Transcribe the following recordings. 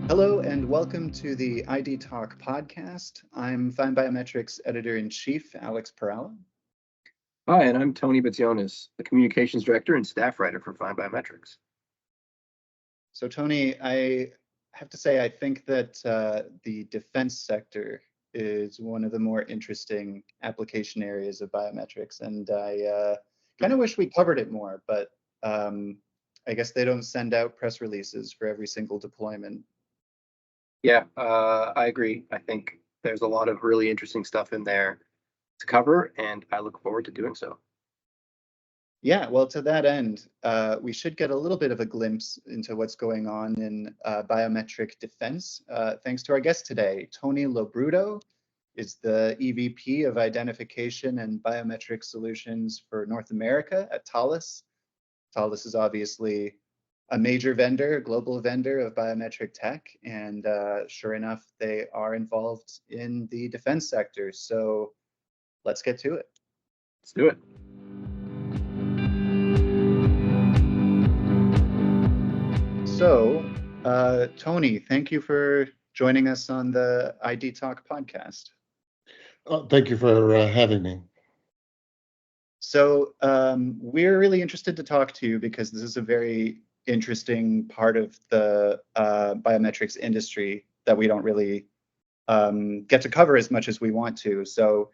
Hello and welcome to the ID Talk podcast. I'm Fine Biometrics Editor-in-Chief, Alex Perala. Hi, and I'm Tony Bationis, the Communications Director and Staff Writer for Fine Biometrics. So Tony, I have to say I think that the defense sector is one of the more interesting application areas of biometrics, and I kind of wish we covered it more, but I guess they don't send out press releases for every single deployment. Yeah, I agree. I think there's a lot of really interesting stuff in there to cover, and I look forward to doing so. Yeah, well, to that end, we should get a little bit of a glimpse into what's going on in biometric defense, thanks to our guest today. Tony Lo Brutto is the EVP of Identification and Biometric Solutions for North America at Thales. Thales is obviously a major vendor, a global vendor of biometric tech, and sure enough, they are involved in the defense sector. So let's get to it. Let's do it. So, Tony, thank you for joining us on the ID Talk podcast. Thank you for having me. So, we're really interested to talk to you because this is a very interesting part of the biometrics industry that we don't really get to cover as much as we want to. So,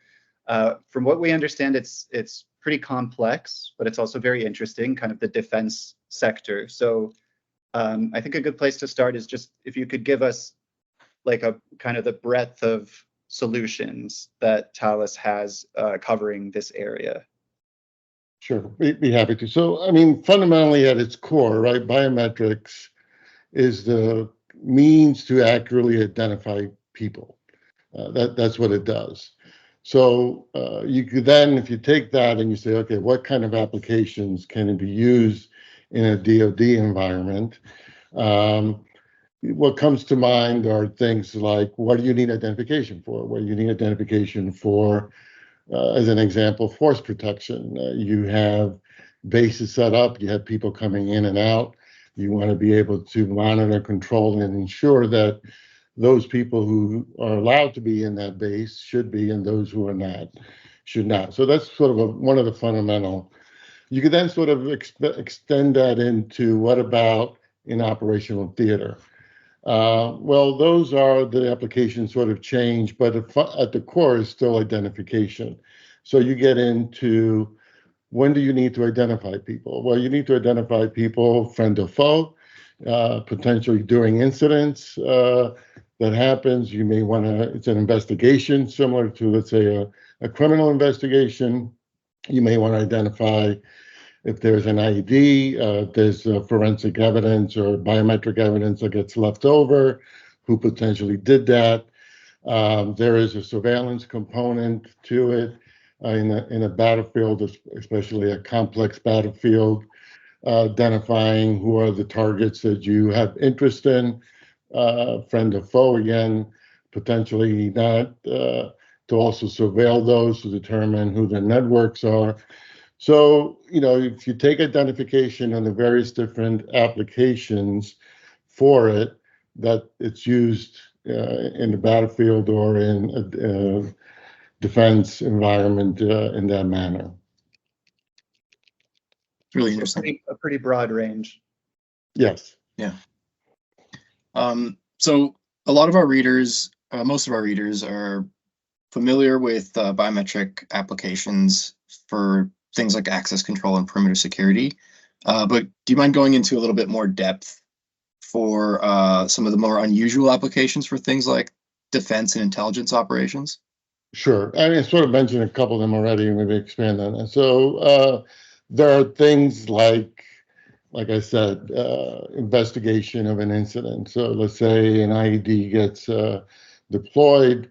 from what we understand, it's pretty complex, but it's also very interesting, kind of the defense sector. So, I think a good place to start is just if you could give us like a kind of the breadth of solutions that Thales has covering this area. Sure, be happy to. So, I mean, fundamentally at its core, right, biometrics is the means to accurately identify people. That's what it does. So you could then, if you take that and you say, okay, what kind of applications can it be used in a DoD environment? What comes to mind are things like, what do you need identification for? Well, you need identification for, as an example, force protection. You have bases set up, you have people coming in and out. You want to be able to monitor, control, and ensure that those people who are allowed to be in that base should be, and those who are not should not. So that's sort of one of the fundamental. You could then sort of extend that into what about in operational theater? Well, those are the applications sort of change, but at the core is still identification. So you get into when do you need to identify people? Well, you need to identify people, friend or foe, potentially during incidents that happens. You may want to, it's an investigation similar to, let's say, a criminal investigation. You may want to identify if there's an ID, there's forensic evidence or biometric evidence that gets left over, who potentially did that. There is a surveillance component to it in a battlefield, especially a complex battlefield, identifying who are the targets that you have interest in, friend or foe, again, potentially not, to also surveil those to determine who the networks are. So, if you take identification on the various different applications for it, that it's used in the battlefield or in a defense environment in that manner. It's really interesting. A pretty broad range. Yes. Yeah. So a lot of our readers, most of our readers are familiar with biometric applications for things like access control and perimeter security. But do you mind going into a little bit more depth for some of the more unusual applications for things like defense and intelligence operations? Sure. I mean, I sort of mentioned a couple of them already, and maybe expand on that. So there are things like I said, investigation of an incident. So let's say an IED gets deployed.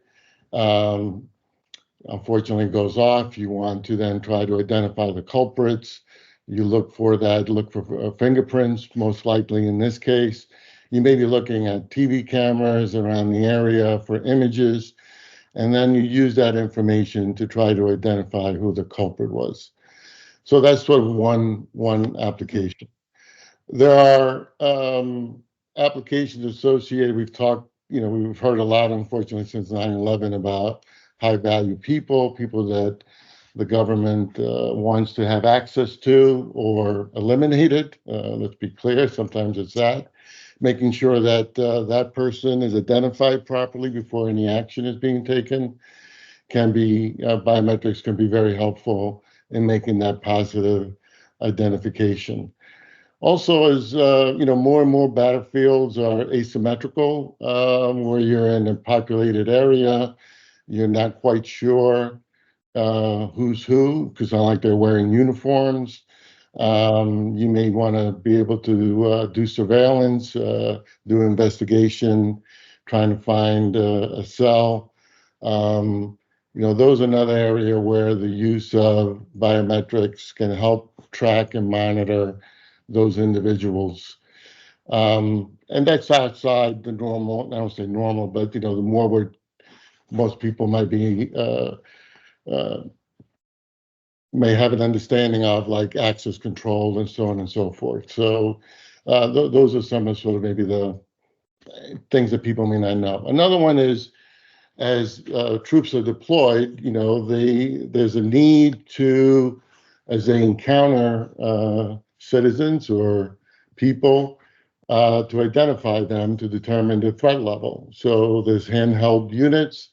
Unfortunately goes off. You want to then try to identify the culprits. You look for that, look for fingerprints, most likely in this case. You may be looking at TV cameras around the area for images, and then you use that information to try to identify who the culprit was. So that's sort of one application. There are applications associated. We've talked, we've heard a lot, unfortunately, since 9/11 about high value people that the government wants to have access to or eliminated. Let's be clear, sometimes it's that. Making sure that that person is identified properly before any action is being taken biometrics can be very helpful in making that positive identification. Also, as more and more battlefields are asymmetrical, where you're in a populated area, you're not quite sure who's who, because not like they're wearing uniforms. You may want to be able to do surveillance, do investigation, trying to find a cell. Those are another area where the use of biometrics can help track and monitor those individuals. And that's outside the normal, I don't say normal, but the more most people might be may have an understanding of, like access control and so on and so forth. So those are some of sort of maybe the things that people may not know. Another one is, as troops are deployed, there's a need to, as they encounter citizens or people, to identify them to determine the threat level. So there's handheld units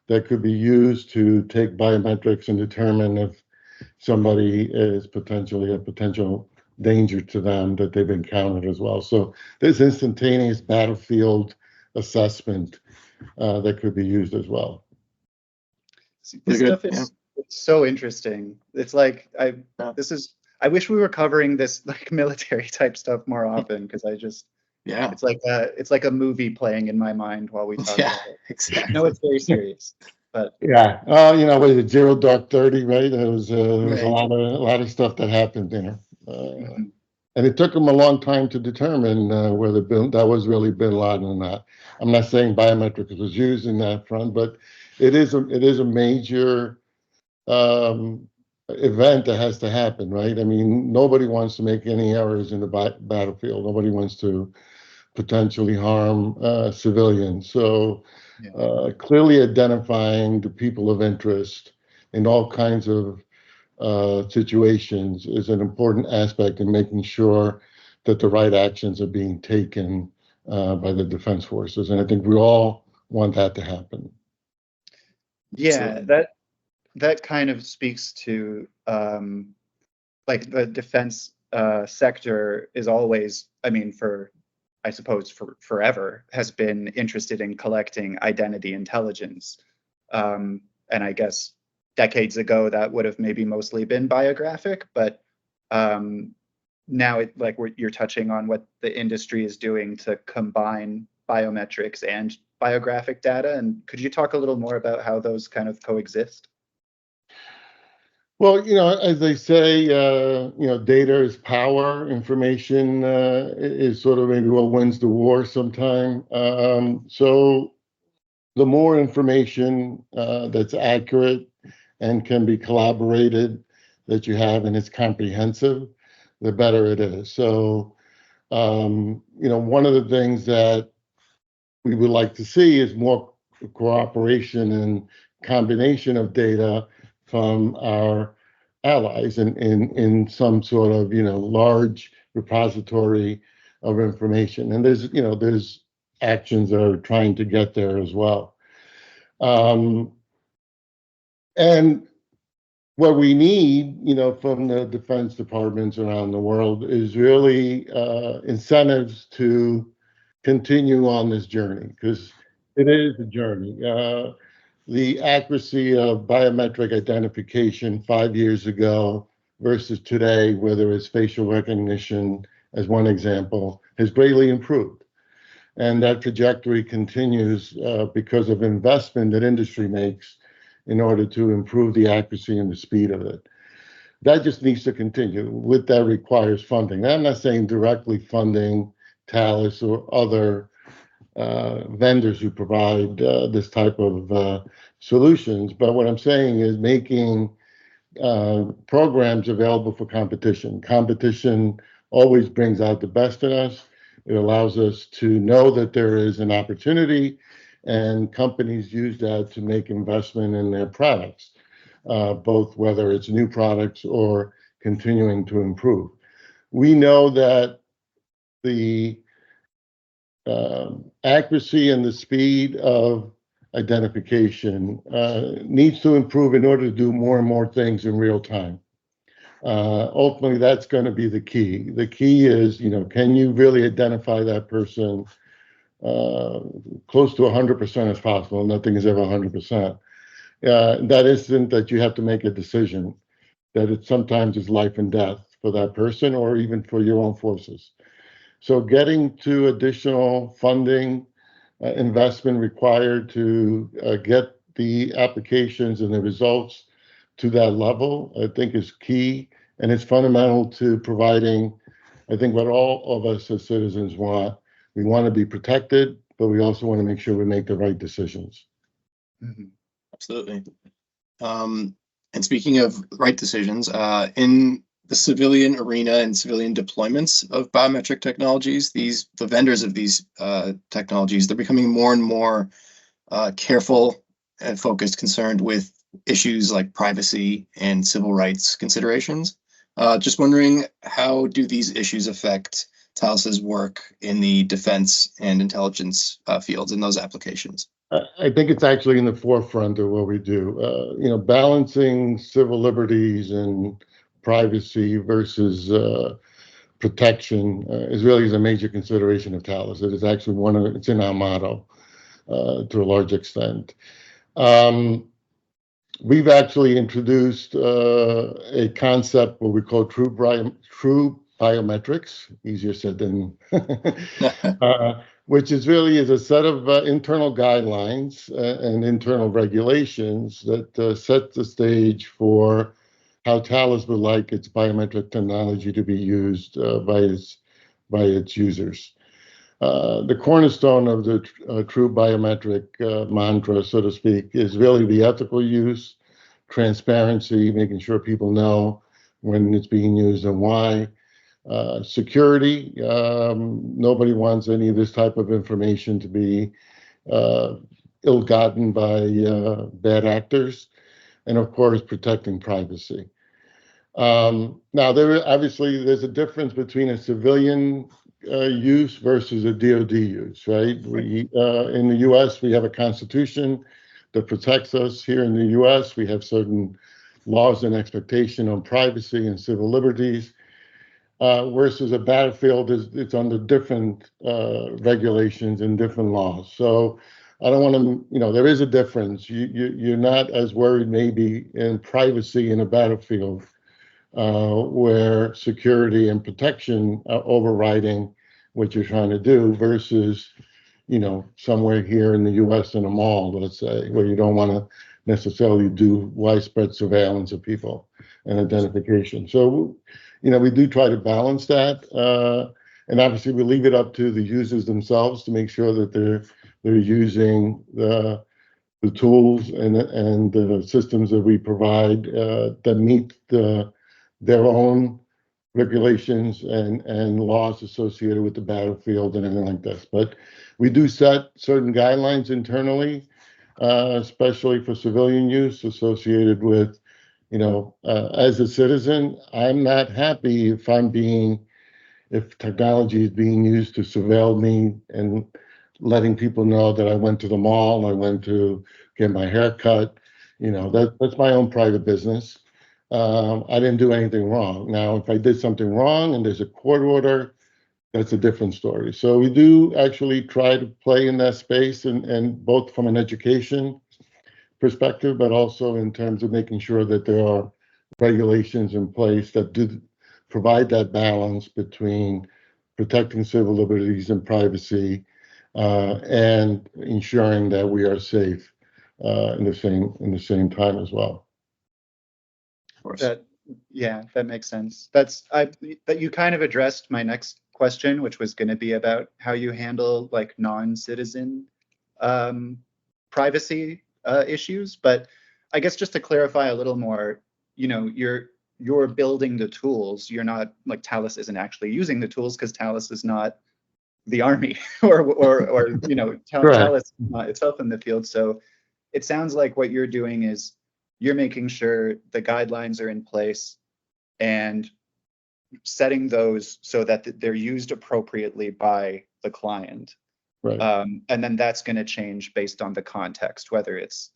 that could be used to take biometrics and determine if somebody is potentially a potential danger to them that they've encountered as well. So there's instantaneous battlefield assessment that could be used as well. This stuff is so interesting. It's like I wish we were covering this like military type stuff more often, because it's like a movie playing in my mind while we talk about it. Exactly. No, it's very serious. But yeah, what is it, Zero Dark 30, right? There was a lot of stuff that happened there. And it took them a long time to determine whether that was really Bin Laden or not. I'm not saying biometrics was used in that front, but it is a major event that has to happen, right? I mean, nobody wants to make any errors in the battlefield. Nobody wants to potentially harm civilians. So clearly identifying the people of interest in all kinds of situations is an important aspect in making sure that the right actions are being taken by the defense forces. And I think we all want that to happen. Yeah, that kind of speaks to like the defense sector is always, I suppose for forever, has been interested in collecting identity intelligence. And I guess decades ago that would have maybe mostly been biographic, but now you're touching on what the industry is doing to combine biometrics and biographic data. And could you talk a little more about how those kind of coexist? Well, as they say, data is power. Information is sort of maybe what wins the war sometime. So the more information that's accurate and can be collaborated that you have, and it's comprehensive, the better it is. So, one of the things that we would like to see is more cooperation and combination of data from our allies in some sort of large repository of information. And there's actions that are trying to get there as well. And what we need, from the defense departments around the world is really incentives to continue on this journey, because it is a journey. The accuracy of biometric identification 5 years ago versus today, where there is facial recognition, as one example, has greatly improved. And that trajectory continues because of investment that industry makes in order to improve the accuracy and the speed of it. That just needs to continue. With that requires funding. I'm not saying directly funding Thales or other vendors who provide this type of solutions, but what I'm saying is making programs available for competition. Competition always brings out the best in us. It allows us to know that there is an opportunity, and companies use that to make investment in their products, both whether it's new products or continuing to improve. We know that the accuracy and the speed of identification needs to improve in order to do more and more things in real time. Ultimately, that's going to be the key. The key is, can you really identify that person close to 100% as possible? Nothing is ever 100%. That isn't that you have to make a decision, that it sometimes is life and death for that person or even for your own forces. So getting to additional funding, investment required to get the applications and the results to that level, I think is key. And it's fundamental to providing, I think, what all of us as citizens want. We want to be protected, but we also want to make sure we make the right decisions. Mm-hmm. Absolutely. And speaking of right decisions, in the civilian arena and civilian deployments of biometric technologies, the vendors of these technologies, they're becoming more and more careful and focused, concerned with issues like privacy and civil rights considerations. Just wondering, how do these issues affect Thales's work in the defense and intelligence fields in those applications? I think it's actually in the forefront of what we do. Balancing civil liberties and privacy versus protection is really a major consideration of Thales. It is actually it's in our motto to a large extent. We've actually introduced a concept what we call true biometrics, easier said than, which is a set of internal guidelines and internal regulations that set the stage for how Thales would like its biometric technology to be used by its users. The cornerstone of the true biometric mantra, so to speak, is really the ethical use, transparency, making sure people know when it's being used and why. Security, nobody wants any of this type of information to be ill-gotten by bad actors. And of course, protecting privacy. Now, there's a difference between a civilian use versus a DoD use, right? In the U.S., we have a constitution that protects us. Here in the U.S., we have certain laws and expectation on privacy and civil liberties, versus a battlefield it's under different regulations and different laws. So I don't want to, there is a difference. You're not as worried maybe in privacy in a battlefield where security and protection are overriding what you're trying to do versus, somewhere here in the U.S. in a mall, let's say, where you don't want to necessarily do widespread surveillance of people and identification. So, we do try to balance that. And obviously we leave it up to the users themselves to make sure that they're using the tools and the systems that we provide that meet their own regulations and laws associated with the battlefield and everything like this. But we do set certain guidelines internally, especially for civilian use associated with, as a citizen, I'm not happy if technology is being used to surveil me and letting people know that I went to the mall, I went to get my hair cut. That's my own private business. I didn't do anything wrong. Now, if I did something wrong and there's a court order, that's a different story. So we do actually try to play in that space, and both from an education perspective, but also in terms of making sure that there are regulations in place that do provide that balance between protecting civil liberties and privacy, and ensuring that we are safe in the same time as well. Of course. That makes sense. That you kind of addressed my next question, which was going to be about how you handle like non-citizen privacy issues. But I guess just to clarify a little more, you're building the tools. You're not like Thales isn't actually using the tools because Thales is not the army or Correct. Thales itself in the field. So it sounds like what you're doing is you're making sure the guidelines are in place and setting those so that they're used appropriately by the client. Right. And then that's going to change based on the context, whether it's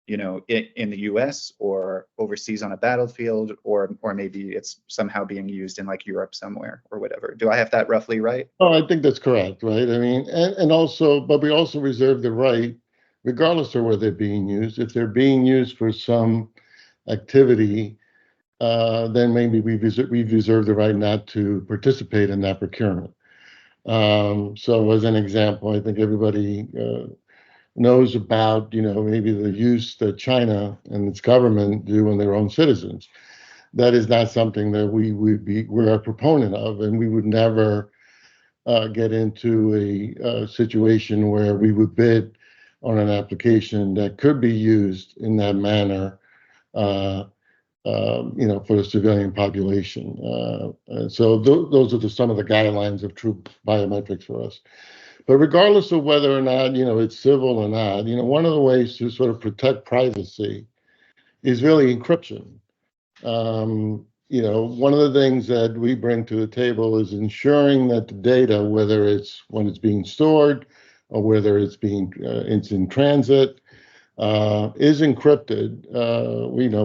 in the US or overseas on a battlefield, or maybe it's somehow being used in like Europe somewhere or whatever. Do I have that roughly right? Oh, I think that's correct, right? I mean, and also, but we also reserve the right, regardless of where they're being used, if they're being used for some activity, then maybe we've reserved the right not to participate in that procurement. So as an example, I think everybody knows about, maybe the use that China and its government do on their own citizens. That is not something that we're a proponent of, and we would never get into a situation where we would bid on an application that could be used in that manner, for the civilian population. And so those are some of the guidelines of true biometrics for us. But regardless of whether or not, it's civil or not, one of the ways to sort of protect privacy is really encryption. One of the things that we bring to the table is ensuring that the data, whether it's when it's being stored or whether it's in transit, is encrypted,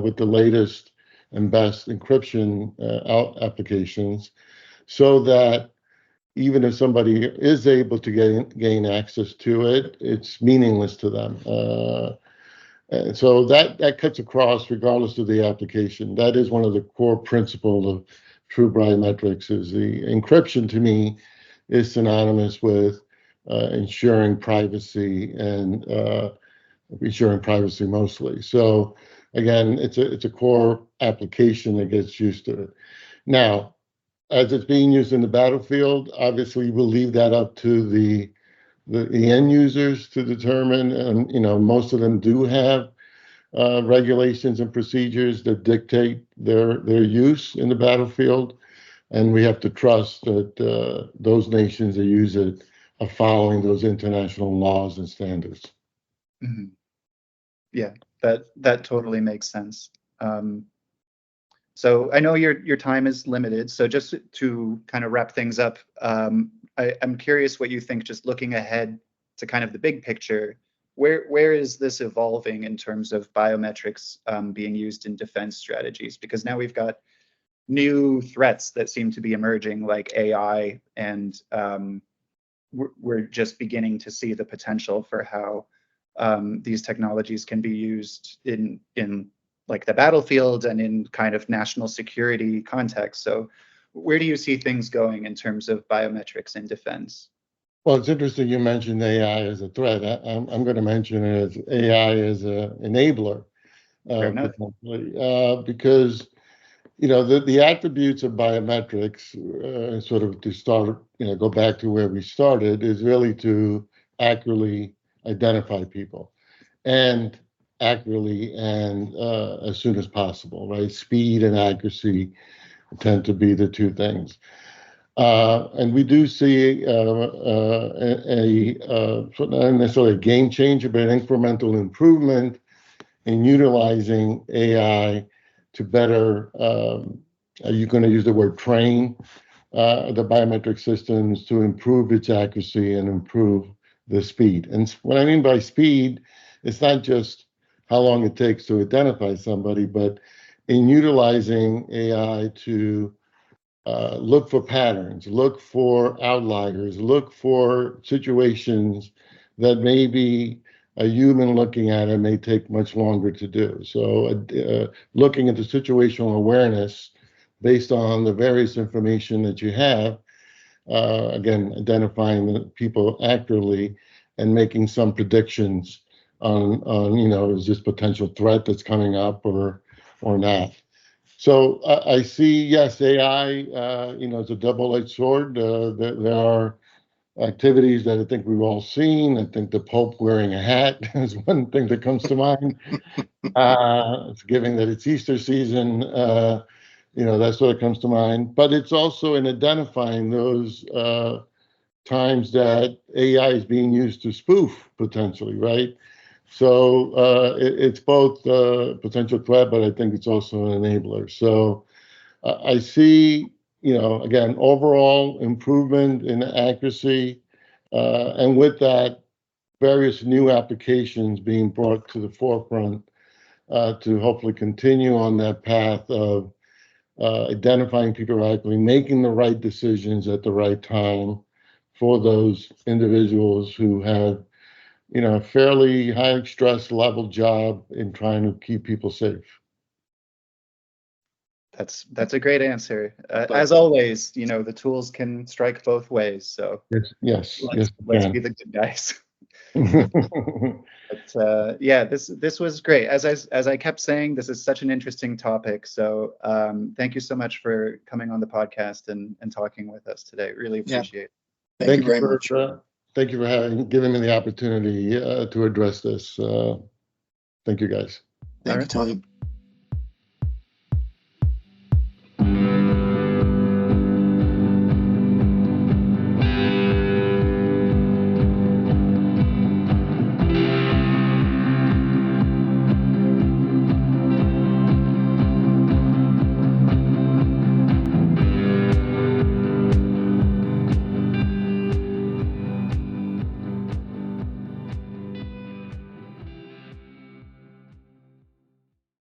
with the latest and best encryption applications, so that even if somebody is able to gain access to it, it's meaningless to them. And so that cuts across regardless of the application. That is one of the core principles of true biometrics. Is the encryption, to me, is synonymous with ensuring privacy and ensuring privacy mostly. So again, it's a core application that gets used to it. Now, as it's being used in the battlefield, obviously we'll leave that up to the end users to determine. And most of them do have regulations and procedures that dictate their use in the battlefield, and we have to trust that those nations that use it are following those international laws and standards. Mm-hmm. Yeah, that totally makes sense. So I know your time is limited, so just to kind of wrap things up, I'm curious what you think, just looking ahead to kind of the big picture, where is this evolving in terms of biometrics being used in defense strategies? Because now we've got new threats that seem to be emerging, like AI, and we're just beginning to see the potential for how these technologies can be used in like the battlefield and in kind of national security context. So where do you see things going in terms of biometrics in defense? Well, it's interesting you mentioned AI as a threat. I'm going to mention it as AI as an enabler, because the attributes of biometrics, sort of to start, go back to where we started, is really to accurately identify people, and accurately and as soon as possible, right? Speed and accuracy tend to be the two things. And we do see not necessarily a game changer, but an incremental improvement in utilizing AI to better, are you going to use the word train, the biometric systems to improve its accuracy and improve the speed. And what I mean by speed, it's not just how long it takes to identify somebody, but in utilizing AI to look for patterns, look for outliers, look for situations that maybe a human looking at it may take much longer to do. So looking at the situational awareness based on the various information that you have, again, identifying the people accurately and making some predictions on is this potential threat that's coming up or not. So I see, yes, AI, it's a double-edged sword. There are activities that I think we've all seen. I think the Pope wearing a hat is one thing that comes to mind. It's given that it's Easter season, that's what comes to mind. But it's also in identifying those times that AI is being used to spoof potentially, right? So it's both a potential threat, but I think it's also an enabler. So I see, again, overall improvement in accuracy, and with that, various new applications being brought to the forefront to hopefully continue on that path of identifying people accurately, making the right decisions at the right time for those individuals who have, a fairly high stress level job in trying to keep people safe. That's a great answer. As always, the tools can strike both ways. So Yes, let's be the good guys. But yeah, this was great. As I kept saying, this is such an interesting topic. So thank you so much for coming on the podcast and talking with us today. Really appreciate it. Thank you very much. Thank you for giving me the opportunity to address this. Thank you, guys. Thank you, Tony.